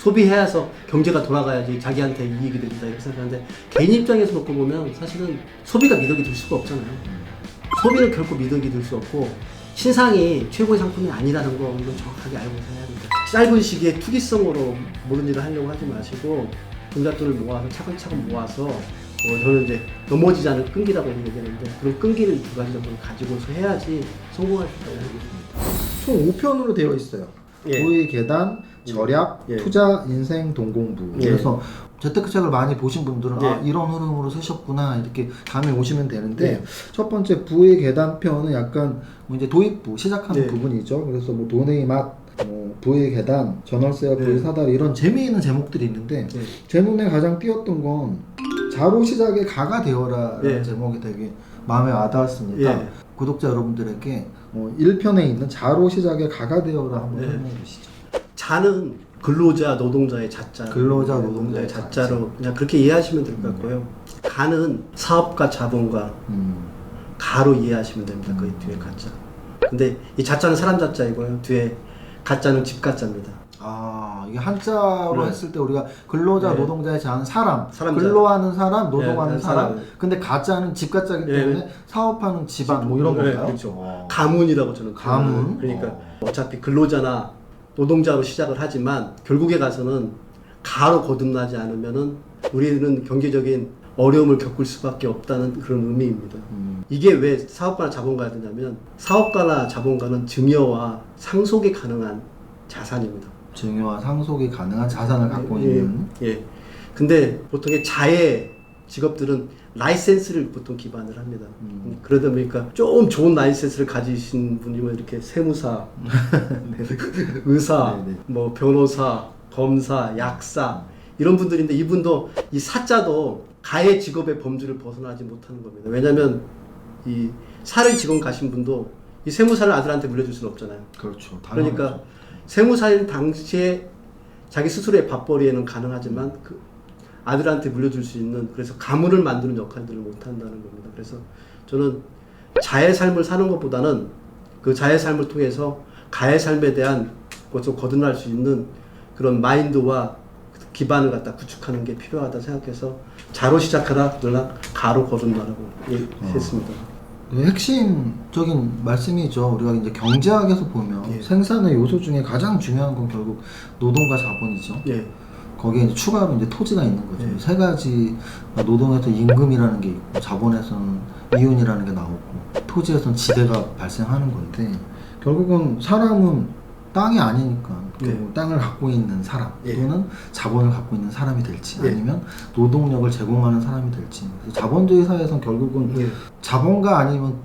소비해서 경제가 돌아가야지 자기한테 이익이 됩니다 이렇게 생각하는데 개인 입장에서 놓고 보면 사실은 소비가 미덕이 될 수가 없잖아요. 소비는 결코 미덕이 될 수 없고 신상이 최고의 상품이 아니라는 거 이건 정확하게 알고 해야 됩니다. 짧은 시기에 투기성으로 모든 일을 하려고 하지 마시고 금잣돈을 모아서 차근차근 모아서 저는 이제 넘어지지 않을 끈기라고 얘기하는데 그런 끈기를 두 가지 정도를 가지고서 해야지 성공할 수 있다고 생각합니다. 총 5편으로 되어 있어요. 예. 부의 계단, 절약, 예. 투자, 인생, 돈공부. 예. 그래서 재테크책을 많이 보신 분들은 예. 아 이런 흐름으로 쓰셨구나 이렇게 감이 오시면 되는데 예. 첫 번째 부의 계단 편은 약간 뭐 이제 도입부 시작하는 예. 부분이죠. 그래서 뭐 돈의 맛, 부의 계단, 전월세와 부의 사다리 이런 재미있는 제목들이 있는데 예. 제 눈에 가장 띄었던 건 자로 시작에 가가 되어라라는 예. 제목이 되게 마음에 와닿았습니다. 예. 구독자 여러분들에게 1편에 있는 자로 시작에 가가 되어라 한번 예. 설명해 주시죠. 자는 근로자, 노동자의 자자. 근로자, 노동자의 자자로 그냥 그렇게 이해하시면 될 것 같고요. 가는 사업가, 자본가, 가로 이해하시면 됩니다. 그 뒤에 가자. 근데 이 자자는 사람 자자이고요. 뒤에 가자는 집 가자입니다. 아 이게 한자로 네. 했을 때 우리가 근로자, 네. 노동자의 자는 사람, 사람자. 근로하는 사람, 노동하는 네, 사람. 사람. 근데 가자는 집 가자기 네. 때문에 사업하는 집안 뭐 이런 네, 건가요? 그렇죠. 가문이라고 저는 가문? 그러니까 어차피 근로자나 노동자로 시작을 하지만 결국에 가서는 가로 거듭나지 않으면은 우리는 경제적인 어려움을 겪을 수밖에 없다는 그런 의미입니다. 이게 왜 사업가나 자본가가 되냐면 사업가나 자본가는 증여와 상속이 가능한 자산입니다. 증여와 상속이 가능한 자산을 갖고 있는. 예. 근데 보통의 자의 직업들은 라이센스를 보통 기반을 합니다. 그러다 보니까 좀 좋은 라이센스를 가지신 분이면 이렇게 세무사, 의사, 네네. 뭐 변호사, 검사, 약사 이런 분들인데 이분도 이 사자도 가의 직업의 범주를 벗어나지 못하는 겁니다. 왜냐하면 이 사를 직원 가신 분도 이 세무사를 아들한테 물려줄 수는 없잖아요. 그렇죠. 그러니까 당연하죠. 세무사인 당시에 자기 스스로의 밥벌이에는 가능하지만 그 아들한테 물려줄 수 있는 그래서 가문을 만드는 역할들을 못한다는 겁니다. 그래서 저는 자의 삶을 사는 것보다는 그 자의 삶을 통해서 가의 삶에 대한 것을 거듭날 수 있는 그런 마인드와 기반을 갖다 구축하는 게 필요하다 생각해서 자로 시작하라 그러나 가로 거듭나라고 했습니다. 네, 핵심적인 말씀이죠. 우리가 이제 경제학에서 보면 예. 생산의 요소 중에 가장 중요한 건 결국 노동과 자본이죠. 예. 거기에 이제 추가로 이제 토지가 있는 거죠. 예. 세 가지 노동에서 임금이라는 게 있고 자본에서는 이윤이라는 게 나오고 토지에서는 지대가 발생하는 건데 결국은 사람은 땅이 아니니까 결국 땅을 갖고 있는 사람 예. 또는 자본을 갖고 있는 사람이 될지 예. 아니면 노동력을 제공하는 사람이 될지 그래서 자본주의 사회에서는 결국은 예. 자본가 아니면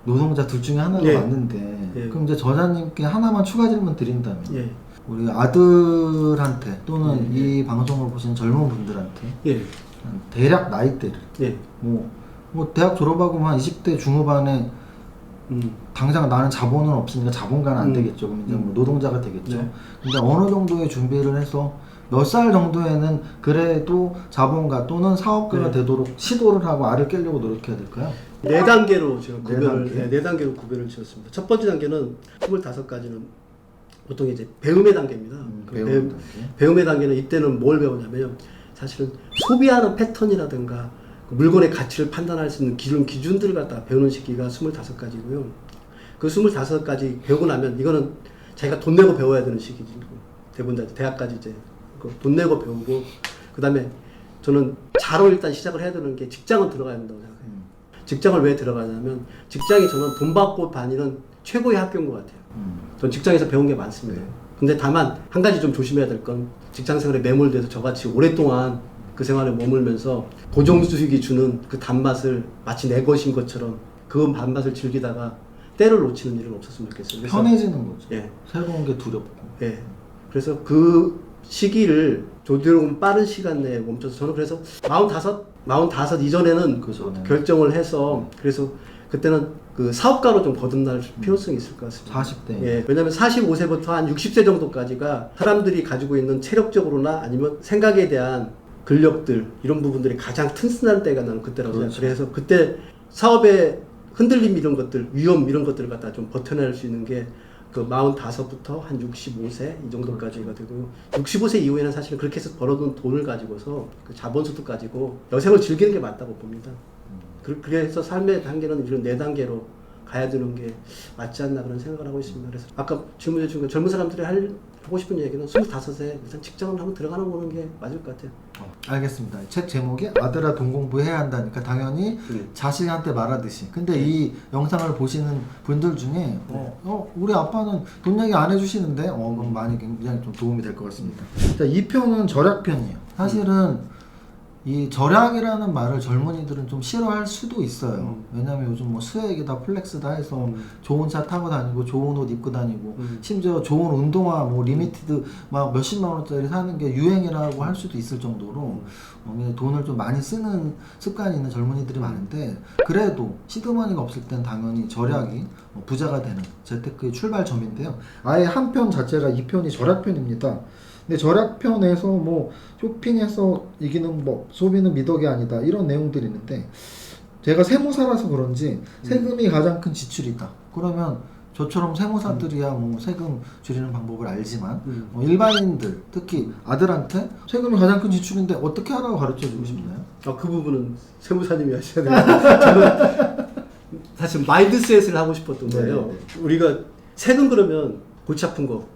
노동자 둘 중에 하나가 예. 맞는데 예. 그럼 이제 저자님께 하나만 추가 질문 드린다면 예. 우리 아들한테 또는 예. 이 방송을 보시는 젊은 분들한테 예. 대략 나이대를 예. 뭐 대학 졸업하고 한 20대 중후반에 당장 나는 자본은 없으니까 자본가는 안 되겠죠. 그럼 이제 뭐 노동자가 되겠죠. 네. 근데 어느 정도의 준비를 해서 몇 살 정도에는 그래도 자본가 또는 사업가가 네. 되도록 시도를 하고 알을 깨려고 노력해야 될까요? 네 단계로 지금 네 구별을 단계? 네 단계로 구별을 지었습니다. 첫 번째 단계는 25가지는 보통 이제 배움의 단계입니다. 그 배우는 단계. 배움의 단계는 이때는 뭘 배우냐면 사실은 소비하는 패턴이라든가 그 물건의 가치를 판단할 수 있는 기준들을 갖다 배우는 시기가 25가지고요. 그 25가지 배우고 나면 이거는 자기가 돈 내고 배워야 되는 시기지. 대부분 다 대학까지 이제 돈 내고 배우고 그 다음에 저는 자로 일단 시작을 해야 되는 게 직장은 들어가야 된다고 생각해요. 직장을 왜 들어가냐면 직장이 저는 돈 받고 다니는 최고의 학교인 것 같아요. 전 직장에서 배운 게 많습니다. 근데 다만 한 가지 좀 조심해야 될 건 직장 생활에 매몰돼서 저같이 오랫동안 그 생활에 머물면서 고정수익이 주는 그 단맛을 마치 내 것인 것처럼 그 단맛을 즐기다가 때를 놓치는 일은 없었으면 좋겠어요. 그래서 편해지는 거죠. 예. 새로운 게 두렵고. 예. 그래서 그 시기를 조금 빠른 시간 내에 멈춰서 저는 그래서 45 이전에는 그 전에. 결정을 해서 그래서 그때는 그 사업가로 좀 거듭날 필요성이 있을 것 같습니다. 40대. 예. 왜냐면 45세부터 한 60세 정도까지가 사람들이 가지고 있는 체력적으로나 아니면 생각에 대한 근력들 이런 부분들이 가장 튼튼할 때가 나는 그때라고 그렇죠. 생각해요. 그래서 그때 사업의 흔들림 이런 것들, 위험 이런 것들을 갖다 좀 버텨낼 수 있는 게 그 45부터 한 65세 이 정도까지가 되고요. 65세 이후에는 사실 그렇게 해서 벌어둔 돈을 가지고서 그 자본소득 가지고 여생을 즐기는 게 맞다고 봅니다. 그래서 삶의 단계는 이런 4단계로 가야 되는 게 맞지 않나 그런 생각을 하고 있습니다. 그래서 아까 질문해 주신 거 젊은 사람들이 하고 싶은 얘기는 25세 일단 직장을 한번 들어가는 거는 게 맞을 것 같아요. 알겠습니다. 책 제목이 아들아 돈 공부해야 한다니까 당연히 자식한테 말하듯이. 근데 이 영상을 보시는 분들 중에 우리 아빠는 돈 얘기 안 해주시는데 그럼 많이 굉장히 좀 도움이 될 것 같습니다. 자, 2편은 절약편이에요. 사실은 이 절약이라는 말을 젊은이들은 좀 싫어할 수도 있어요. 왜냐면 요즘 뭐 수액이다 플렉스다 해서 좋은 차 타고 다니고 좋은 옷 입고 다니고 심지어 좋은 운동화 뭐 리미티드 막 몇십만 원짜리 사는 게 유행이라고 할 수도 있을 정도로 돈을 좀 많이 쓰는 습관이 있는 젊은이들이 많은데, 그래도 시드머니가 없을 땐 당연히 절약이 부자가 되는 재테크의 출발점인데요. 아예 한 편 자체가 2편이 절약편입니다. 근데 절약편에서 뭐 쇼핑해서 이기는 법, 소비는 미덕이 아니다 이런 내용들이 있는데, 제가 세무사라서 그런지 세금이 가장 큰 지출이다. 그러면 저처럼 세무사들이야 뭐 세금 줄이는 방법을 알지만 일반인들 특히 아들한테 세금이 가장 큰 지출인데 어떻게 하라고 가르쳐 주고 싶나요? 그 부분은 세무사님이 하셔야 돼요. 저는 사실 마인드셋을 하고 싶었던 거예요. 우리가 세금 그러면 골치 아픈 거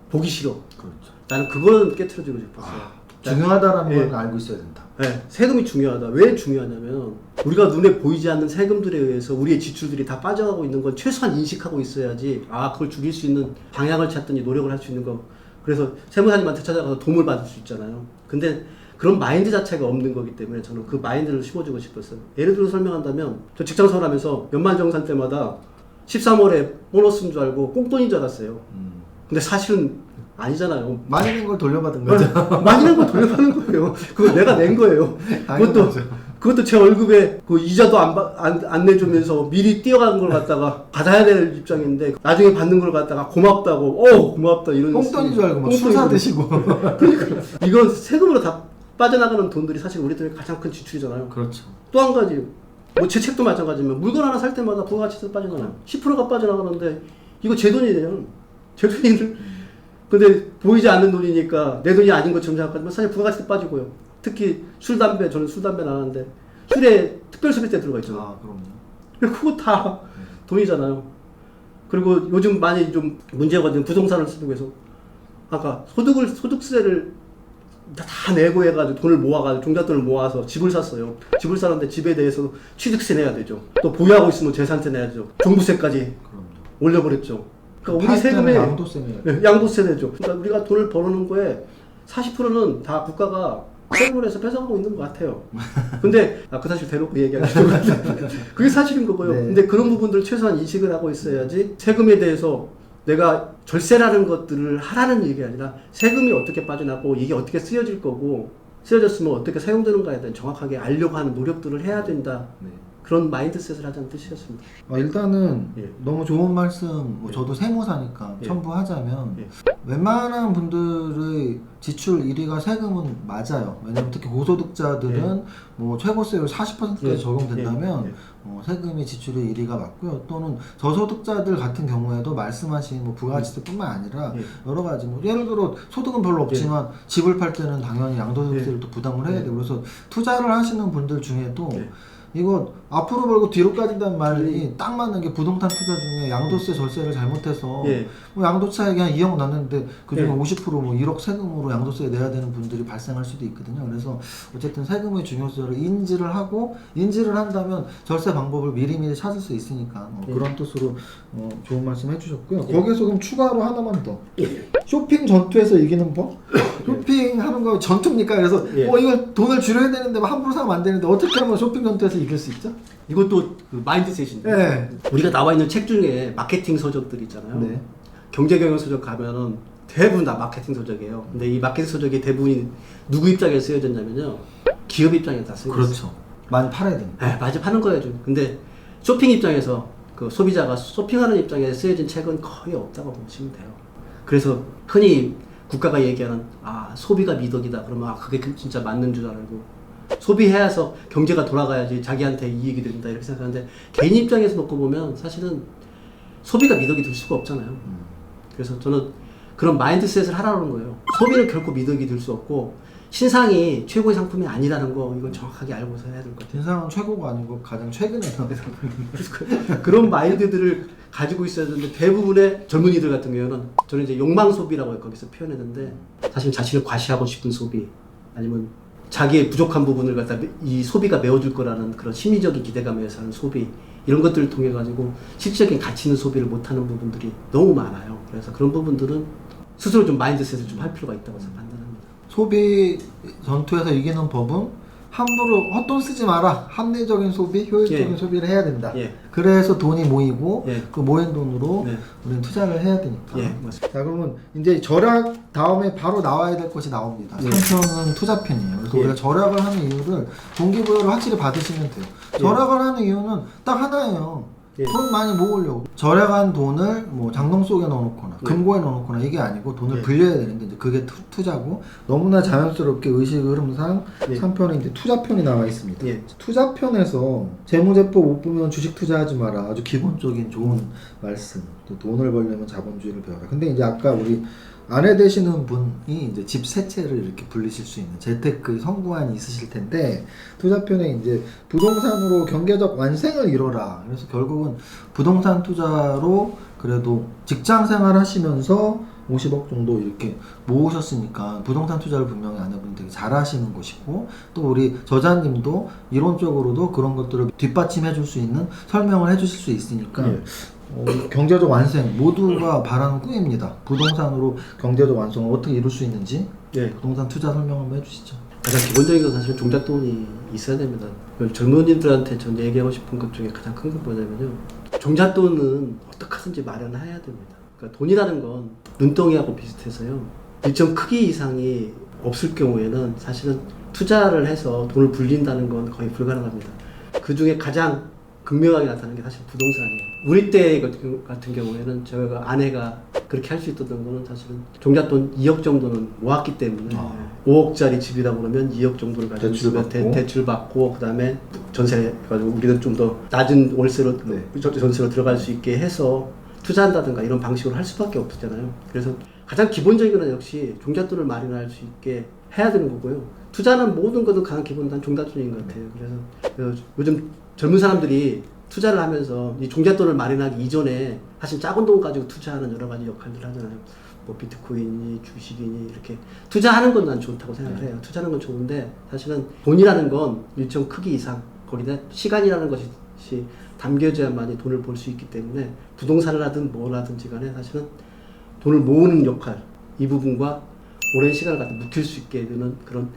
보기 싫어. 그렇죠. 나는 그거는 깨트려주고 싶었어요. 중요하다라는 걸 알고 있어야 된다. 네, 세금이 중요하다. 왜 중요하냐면 우리가 눈에 보이지 않는 세금들에 의해서 우리의 지출들이 다 빠져가고 있는 건 최소한 인식하고 있어야지 그걸 줄일 수 있는 방향을 찾든지 노력을 할 수 있는 거. 그래서 세무사님한테 찾아가서 도움을 받을 수 있잖아요. 근데 그런 마인드 자체가 없는 거기 때문에 저는 그 마인드를 심어주고 싶었어요. 예를 들어 설명한다면 저 직장 생활하면서 연말정산 때마다 13월에 보너스인 줄 알고 꽁돈인 줄 알았어요. 근데 사실은 아니잖아요. 많이 낸 걸 돌려받은 거죠. 많이 낸 걸 돌려받는 거예요. 그거 내가 낸 거예요. 그것도 제 월급에 그 이자도 안 내주면서 미리 뛰어가는 걸 갖다가 받아야 될 입장인데 나중에 받는 걸 갖다가 고맙다고 고맙다 이런 꽁돈인 줄 알고 막 수사 드시고. 그러니까 이건 세금으로 다 빠져나가는 돈들이 사실 우리들의 가장 큰 지출이잖아요. 그렇죠. 또 한 가지 뭐 제 책도 마찬가지지만 물건 하나 살 때마다 부가가치세가 빠지잖아요. 10%가 빠져나가는데 이거 제 돈이에요. 제 돈인데 근데 보이지 않는 돈이니까 내 돈이 아닌 것처럼 생각하지만 사실 부가가치세 빠지고요. 특히 술, 담배, 저는 술, 담배 안 하는데 술에 특별소비세 들어가 있잖아요. 그럼요. 그거 다 돈이잖아요. 그리고 요즘 많이 좀 문제가 된 부동산을 쓰고 해서 아까 소득세를 다 내고 해가지고 돈을 모아가지고 종잣돈을 모아서 집을 샀어요. 집을 사는데 집에 대해서 취득세 내야 되죠. 또 보유하고 있으면 재산세 내야죠. 종부세까지 그럼요. 올려버렸죠. 그러니까 우리 세금에 양도세 내죠. 그러니까 우리가 돈을 버는 거에 40%는 다 국가가 세금을 해서 뺏어가고 있는 것 같아요. 근데 그 사실 대놓고 얘기하기 좀 그게 사실인 거고요. 네. 근데 그런 부분들을 최소한 인식을 하고 있어야지 세금에 대해서 내가 절세라는 것들을 하라는 얘기가 아니라 세금이 어떻게 빠져나고 이게 어떻게 쓰여질 거고 쓰여졌으면 어떻게 사용되는가에 대한 정확하게 알려고 하는 노력들을 해야 된다. 네. 그런 마인드셋을 하자는 뜻이었습니다. 일단은 예. 너무 좋은 말씀, 저도 세무사니까 예. 첨부하자면 예. 웬만한 분들의 지출 1위가 세금은 맞아요. 왜냐면 특히 고소득자들은 뭐 최고세율 40%까지 예. 적용된다면 예. 세금이 지출의 1위가 맞고요. 또는 저소득자들 같은 경우에도 말씀하신 뭐 부가가치세뿐만 아니라 여러 가지 뭐 예를 들어 소득은 별로 없지만 집을 팔 때는 당연히 양도소득세를 또 부담을 해야 되고 그래서 투자를 하시는 분들 중에도 이거 앞으로 벌고 뒤로 까진다는 말이 딱 맞는 게 부동산 투자 중에 양도세 절세를 잘못해서 뭐 양도차익이 한 2억 났는데 그중에 50%뭐 1억 세금으로 양도세 내야 되는 분들이 발생할 수도 있거든요. 그래서 어쨌든 세금의 중요성을 인지를 한다면 절세 방법을 미리미리 찾을 수 있으니까 그런 뜻으로 좋은 말씀 해주셨고요. 거기에서 그럼 추가로 하나만 더 쇼핑 전투에서 이기는 법? 쇼핑하는 거 전투입니까? 그래서 이거 돈을 줄여야 되는데 함부로 사면 안 되는데 어떻게 하면 쇼핑 전투에서 이길 수 있죠? 이것도 그 마인드셋인데 네. 우리가 나와 있는 책 중에 마케팅 서적들 있잖아요. 네. 경제경영 서적 가면은 대부분 다 마케팅 서적이에요. 근데 이 마케팅 서적이 대부분이 누구 입장에 쓰여졌냐면요, 기업 입장에 다 쓰여졌어요. 그렇죠. 많이 팔아야 되니까. 네, 많이 파는 거예요. 근데 쇼핑 입장에서 그 소비자가 쇼핑하는 입장에 쓰여진 책은 거의 없다고 보시면 돼요. 그래서 흔히 국가가 얘기하는 소비가 미덕이다 그러면 그게 진짜 맞는 줄 알고 소비해서 경제가 돌아가야지 자기한테 이익이 된다 이렇게 생각하는데 개인 입장에서 놓고 보면 사실은 소비가 미덕이 될 수가 없잖아요. 그래서 저는 그런 마인드셋을 하라는 거예요. 소비는 결코 미덕이 될 수 없고 신상이 최고의 상품이 아니라는 거 이건 정확하게 알고서 해야 될 것 같아요. 신상은 최고가 아니고 가장 최근에 나온 상품입니다. 그런 마인드들을 가지고 있어야 되는데 대부분의 젊은이들 같은 경우는 저는 이제 욕망 소비라고 거기서 표현했는데 사실 자신을 과시하고 싶은 소비 아니면 자기의 부족한 부분을 갖다 이 소비가 메워줄 거라는 그런 심리적인 기대감에서 하는 소비 이런 것들을 통해 가지고 실질적인 가치 있는 소비를 못하는 부분들이 너무 많아요. 그래서 그런 부분들은 스스로 좀 마인드셋을 좀 할 필요가 있다고 판단합니다. 소비 전투에서 이기는 법은 함부로 헛돈 쓰지 마라. 합리적인 소비, 효율적인 예. 소비를 해야 된다. 예. 그래서 돈이 모이고 예. 그 모인 돈으로 네. 우리는 투자를 해야 되니까. 예, 맞습니다. 자, 그러면 이제 절약 다음에 바로 나와야 될 것이 나옵니다. 예. 3편은 투자편이에요. 그래서 예. 우리가 절약을 하는 이유를 동기부여를 확실히 받으시면 돼요. 예. 절약을 하는 이유는 딱 하나예요. 예. 돈 많이 모으려고. 절약한 돈을 뭐 장롱 속에 넣어놓거나 예. 금고에 넣어놓거나 이게 아니고 돈을 예. 불려야 되는데 이제 그게 투자고 너무나 자연스럽게 의식 흐름상 예. 3편에 이제 투자편이 나와 있습니다. 예. 투자편에서 재무제표 못 보면 주식 투자하지 마라. 아주 기본적인 좋은 말씀. 또 돈을 벌려면 자본주의를 배워라. 근데 이제 아까 우리 아내 되시는 분이 이제 집 세 채를 이렇게 불리실 수 있는 재테크 성구안이 있으실 텐데 투자편에 이제 부동산으로 경제적 완생을 이뤄라. 그래서 결국은 부동산 투자로 그래도 직장 생활 하시면서 50억 정도 이렇게 모으셨으니까 부동산 투자를 분명히 아내분이 되게 잘 하시는 것이고 또 우리 저자님도 이론적으로도 그런 것들을 뒷받침해 줄 수 있는 설명을 해 주실 수 있으니까 예. 경제적 완생 모두가 바라는 꿈입니다. 부동산으로 경제적 완성을 어떻게 이룰 수 있는지 예. 부동산 투자 설명 한번 해주시죠. 가장 기본적인 건 사실 종잣돈이 있어야 됩니다. 젊은이들한테 전 얘기하고 싶은 것 중에 가장 큰 건 뭐냐면요. 종잣돈은 어떻게 하든지 마련해야 됩니다. 그러니까 돈이라는 건 눈덩이하고 비슷해서요. 일정 크기 이상이 없을 경우에는 사실은 투자를 해서 돈을 불린다는 건 거의 불가능합니다. 그 중에 가장 극명하게 나타나는 게 사실 부동산이에요. 우리 때 같은 경우에는 저희가 아내가 그렇게 할 수 있었던 거는 사실은 종잣돈 2억 정도는 모았기 때문에 5억짜리 집이라고 그러면 2억 정도를 가지고 있으면 대출받고 그 다음에 전세 가지고 우리는 좀 더 낮은 월세로 전세로 들어갈 수 있게 해서 투자한다든가 이런 방식으로 할 수밖에 없잖아요. 그래서 가장 기본적인 건 역시 종잣돈을 마련할 수 있게 해야 되는 거고요. 투자는 모든 것은 가장 기본 단 종잣돈인 것 같아요. 그래서 요즘 젊은 사람들이 투자를 하면서 이 종잣돈을 마련하기 이전에 사실 작은 돈 가지고 투자하는 여러 가지 역할들을 하잖아요. 뭐 비트코인이 주식이니 이렇게 투자하는 건 난 좋다고 생각을 해요. 투자하는 건 좋은데 사실은 돈이라는 건 일정 크기 이상 거기다 시간이라는 것이 담겨져야만이 돈을 벌 수 있기 때문에 부동산을 하든 뭘 하든지 간에 사실은 돈을 모으는 역할 이 부분과 오랜 시간을 갖다 묵힐 수 있게 되는 그런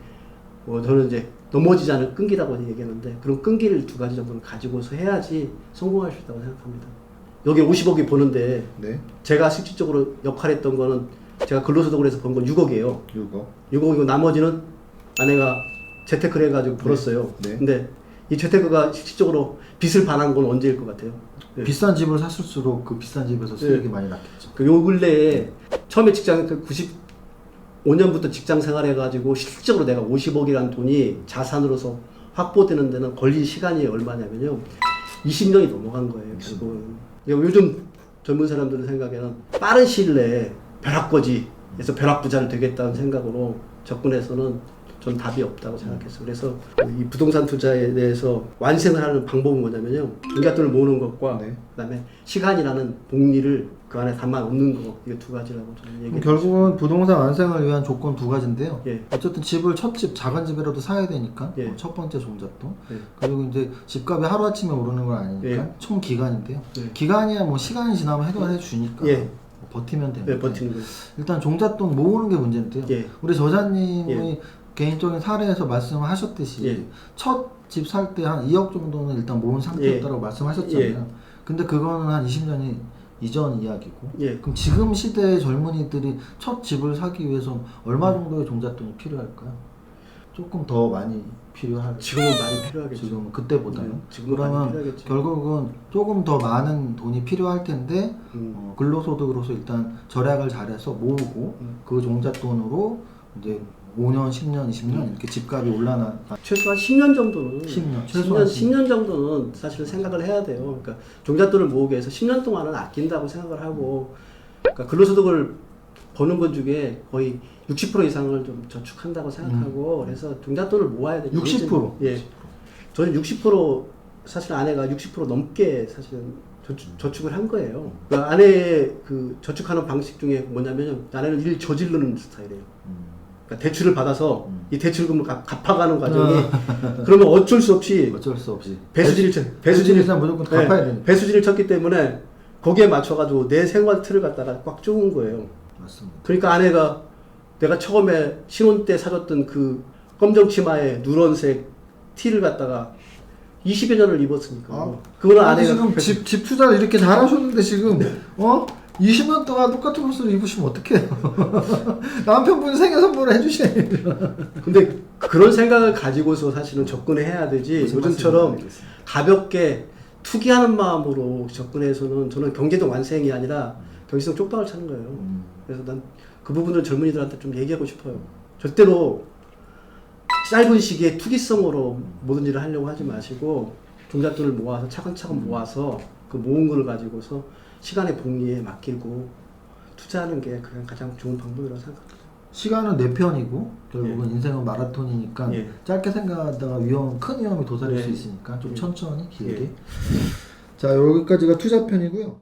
저는 이제 넘어지지 않을 끈기라고 얘기하는데 그런 끈기를 두 가지 정도는 가지고서 해야지 성공할 수 있다고 생각합니다. 여기 50억이 버는데 네. 제가 실질적으로 역할했던 거는 제가 근로소득을 해서 번 건 6억이에요. 6억이고 나머지는 아내가 재테크를 해가지고 벌었어요. 네. 근데 이 재테크가 실질적으로 빚을 반한 건 언제일 것 같아요? 네. 비싼 집을 샀을수록 그 비싼 집에서 수익이 많이 났겠죠. 요 근래에 처음에 직장 95년부터 직장 생활해가지고 실질적으로 내가 50억이라는 돈이 자산으로서 확보되는 데는 걸린 시간이 얼마냐면요. 20년이 넘어간 거예요. 결국은. 요즘 젊은 사람들의 생각에는 빠른 시일 내에 벼락거지에서 벼락부자를 되겠다는 생각으로 접근해서는 전 답이 없다고 생각했어요. 그래서 이 부동산 투자에 대해서 완성을 하는 방법은 뭐냐면요. 종잣돈을 모으는 것과 그다음에 시간이라는 복리를 그 안에 담아 놓는 거, 이거 두 가지라고 저는 얘기해요. 결국은 부동산 완성을 위한 조건 두 가지인데요. 예. 어쨌든 집을 첫집 작은 집이라도 사야 되니까 예. 첫 번째 종잣돈. 예. 그리고 이제 집값이 하루아침에 오르는 건 아니니까 예. 총 기간인데요. 예. 기간이야 뭐 시간이 지나면 해결해 주니까 예. 뭐 버티면 되는데 네, 버티는 거예요. 일단 종잣돈 모으는 게 문제인데요. 예. 우리 저자님이 예. 개인적인 사례에서 말씀하셨듯이 예. 첫 집 살 때 한 2억 정도는 일단 모은 상태였다고 말씀하셨잖아요. 예. 근데 그거는 한 20년이 이전 이야기고 예. 그럼 지금 시대의 젊은이들이 첫 집을 사기 위해서 얼마 정도의 종잣돈이 필요할까요? 조금 더 많이 필요할 지금은 많이 필요하겠죠. 지금은 그때보다는 지금은 많이 그러면 필요하겠죠. 결국은 조금 더 많은 돈이 필요할 텐데 근로소득으로서 일단 절약을 잘해서 모으고 그 종잣돈으로 이제 5년, 10년, 20년 이렇게 집값이 올라나 최소한 10년 정도는 10년 10년 정도는 사실은 생각을 해야 돼요. 그러니까 종잣돈을 모으기 위해서 10년 동안은 아낀다고 생각을 하고 그러니까 근로소득을 버는 것 중에 거의 60% 이상을 좀 저축한다고 생각하고 그래서 종잣돈을 모아야 돼요. 60%? 예. 저는 60% 사실 아내가 60% 넘게 사실은 저축을 한 거예요. 그러니까 아내의 그 저축하는 방식 중에 뭐냐면 아내는 일 저지르는 스타일이에요. 그러니까 대출을 받아서 이 대출금을 갚아가는 과정이 그러면 어쩔 수 없이 배수진을 무조건 갚아야 되니까. 배수진을 쳤기 때문에 거기에 맞춰가지고 내 생활 틀을 갖다가 꽉 쪼은 거예요. 맞습니다. 그러니까 아내가 내가 처음에 신혼 때 사줬던 그 검정 치마에 누런색 티를 갖다가 20여 년을 입었으니까. 그거는 아내가 지금 집 투자를 이렇게 잘하셨는데 지금 20년 동안 똑같은 옷을 입으시면 어떡해요? 남편분이 생일 선물을 해주셔야죠. 근데 그런 생각을 가지고서 사실은 접근을 해야 되지 요즘처럼 가볍게 투기하는 마음으로 접근해서는 저는 경제적 완성이 아니라 경제적 쪽박을 찾는 거예요. 그래서 난 그 부분을 젊은이들한테 좀 얘기하고 싶어요. 절대로 짧은 시기에 투기성으로 모든 일을 하려고 하지 마시고 종잣돈을 모아서 차근차근 모아서 그 모은 걸 가지고서 시간의 복리에 맡기고 투자하는 게 그냥 가장 좋은 방법이라고 생각합니다. 시간은 내 편이고 결국은 인생은 마라톤이니까 예. 짧게 생각하다가 큰 위험이 도사릴 예. 수 있으니까 좀 예. 천천히 길게. 예. 자, 여기까지가 투자 편이고요.